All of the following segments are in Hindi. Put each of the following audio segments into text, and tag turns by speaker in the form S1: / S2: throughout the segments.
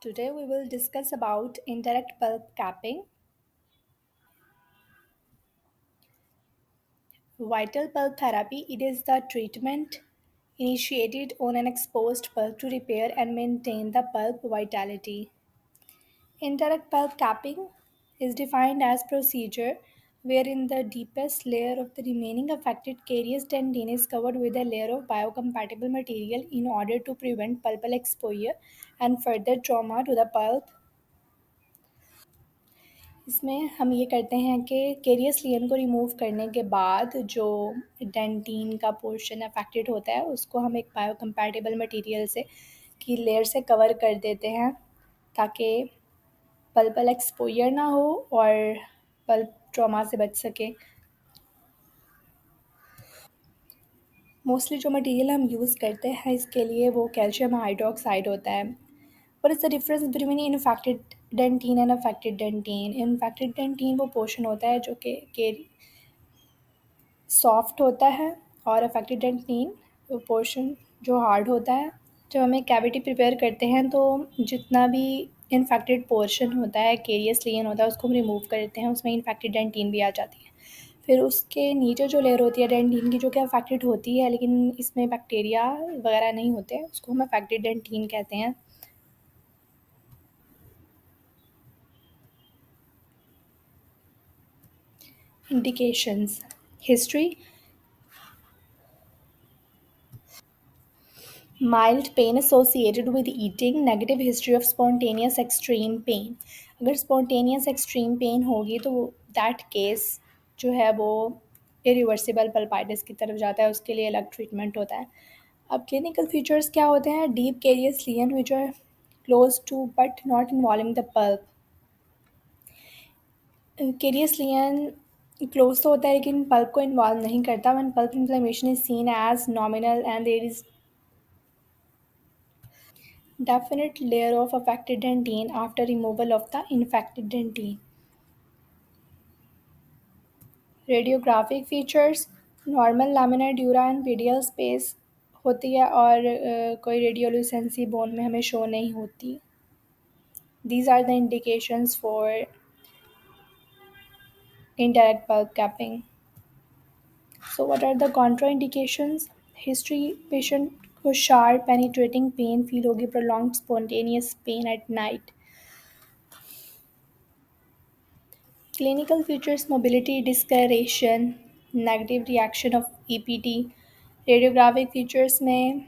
S1: Today we will discuss about indirect pulp capping. Vital pulp therapy, it is the treatment initiated on an exposed pulp to repair and maintain the pulp vitality. Indirect pulp capping is defined as procedure wherein the deepest layer of the remaining affected carious dentin is covered with a layer of biocompatible material in order to prevent pulpal exposure and further trauma to the pulp. इसमें हम ये करते हैं कि कैरियस लियन को रिमूव करने के बाद जो डेंटिन का पोर्शन अफेक्टेड होता है उसको हम एक बायोकम्पैटिबल मटेरियल से की लेयर से कवर कर देते हैं ताकि पल्पल एक्सपोजर ना हो और पल्प ट्रॉमा से बच सके। मोस्टली जो मटेरियल हम यूज़ करते हैं इसके लिए वो कैल्शियम हाइड्रोक्साइड होता है। What is the difference between infected dentine and affected dentine? Infected dentine वो पोर्शन होता है जो कि सॉफ्ट होता है और अफेक्टेड डेंटिन वो पोर्शन जो हार्ड होता है। जब हम एक कैविटी प्रिपेयर करते हैं तो जितना भी इन्फेक्टेड पोर्शन होता है कैरियस लियन होता है उसको हम रिमूव करते हैं, उसमें इन्फेक्टेड डेंटिन भी आ जाती है। फिर उसके नीचे जो लेयर होती है डेंटिन की जो कि अफेक्टेड होती है लेकिन इसमें बैक्टीरिया वगैरह नहीं होते उसको हम अफेक्टेड डेंटिन कहते हैं। Indications. History. Mild pain associated with eating. Negative history of spontaneous extreme pain. अगर spontaneous extreme pain होगी तो that case जो है वो irreversible pulpitis की तरफ जाता है, उसके लिए अलग ट्रीटमेंट होता है। अब क्लिनिकल फीचर्स क्या होते हैं? Deep carious lesion which are close to but not involving the pulp. Carious lesion close तो होता है लेकिन पल्प को इन्वॉल्व नहीं करता। One pulp inflammation is seen as nominal and there is definite layer of affected dentine after removal of the infected dentine. Radiographic features normal laminar dura and pedial space होती है और कोई रेडियोल्यूसेंसी बोन में हमें शो नहीं होती। These are the indications for indirect pulp capping. So what are the contraindications? History patient को sharp penetrating pain feel होगी, prolonged spontaneous pain at night. Clinical features mobility discoloration, negative reaction of EPT, radiographic features में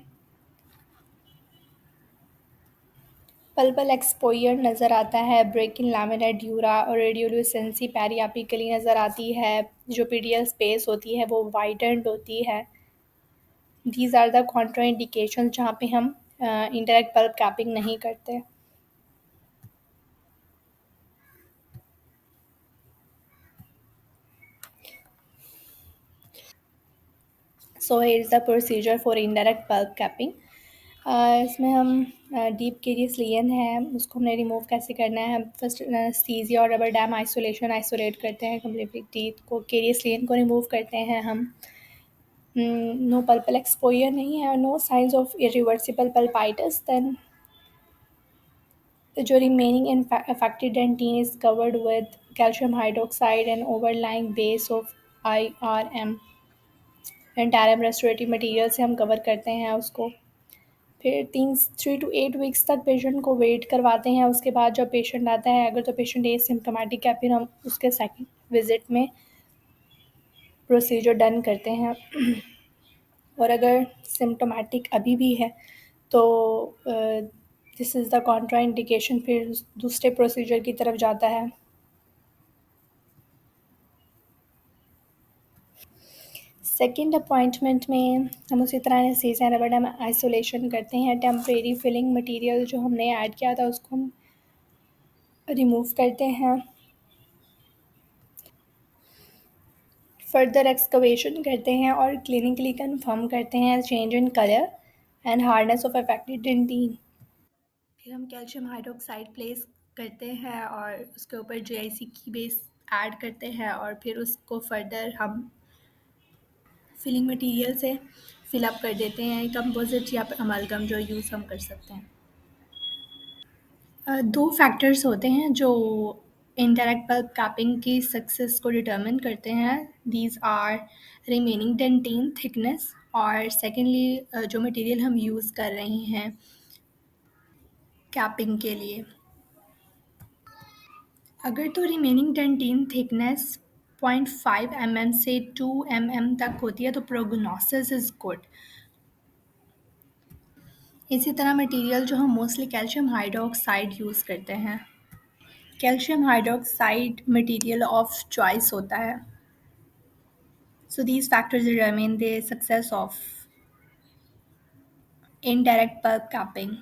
S1: पल्पल एक्सपोयर नज़र आता है, ब्रेक इन लामिना ड्यूरा और रेडियोल्यूसेंसी पेरियापिकली नज़र आती है। जो पीडियल स्पेस होती है वो वाइडेंड होती है। These are the contraindication जहाँ पे हम इंडायरेक्ट पल्प कैपिंग नहीं करते। So here is the procedure for indirect pulp capping. इसमें हम डीप कैरियस लियन है उसको हमने रिमूव कैसे करना है। फर्स्ट एनेस्थीसिया और रबर डैम आइसोलेट करते हैं कम्प्लीटली टीथ को, कैरियस लियन को रिमूव करते हैं हम। नो पल्पल एक्सपोजर नहीं है और no signs of irreversible pulpitis, then जो remaining affected dentin is covered with calcium hydroxide and overlying base of IRM and टारम रेस्टोरेटिव मटेरियल से हम कवर करते हैं उसको। फिर 3 to 8 वीक्स तक पेशेंट को वेट करवाते हैं। उसके बाद जब पेशेंट आता है अगर तो पेशेंट एसिम्प्टोमेटिक है फिर हम उसके सेकंड विज़िट में प्रोसीजर डन करते हैं। और अगर सिम्प्टोमेटिक अभी भी है तो this is the Contra indication, फिर दूसरे प्रोसीजर की तरफ जाता है। सेकेंड अपॉइंटमेंट में हम उसी तरह एनेस्थीसिया रबर डैम आइसोलेशन करते हैं। टेम्परेरी फिलिंग मटेरियल जो हमने ऐड किया था उसको हम रिमूव करते हैं। फर्दर एक्सकवेशन करते हैं और क्लिनिकली कंफर्म करते हैं change in colour and hardness of affected dentin. फिर हम कैल्शियम हाइड्रोक्साइड प्लेस करते हैं और उसके ऊपर JIC की बेस ऐड करते हैं और फिर उसको फर्दर हम फिलिंग मटेरियल से फिल अप कर देते हैं, कंपोजिट या अमलगम जो यूज़ हम कर सकते हैं। दो फैक्टर्स होते हैं जो इनडायरेक्ट पल्प कैपिंग की सक्सेस को डिटरमिन करते हैं। दीज आर रिमेनिंग डेंटेन थिकनेस और सेकेंडली जो मटेरियल हम यूज़ कर रहे हैं कैपिंग के लिए। अगर तो रिमेनिंग डेंटेन थिकनेस 0.5 mm से 2 mm तक होती है तो प्रोग्नोसिस इज़ गुड। इसी तरह मटेरियल जो हम मोस्टली कैल्शियम हाइड्रोक्साइड यूज़ करते हैं, calcium hydroxide material of choice होता है। So these factors determine the success of indirect pulp capping.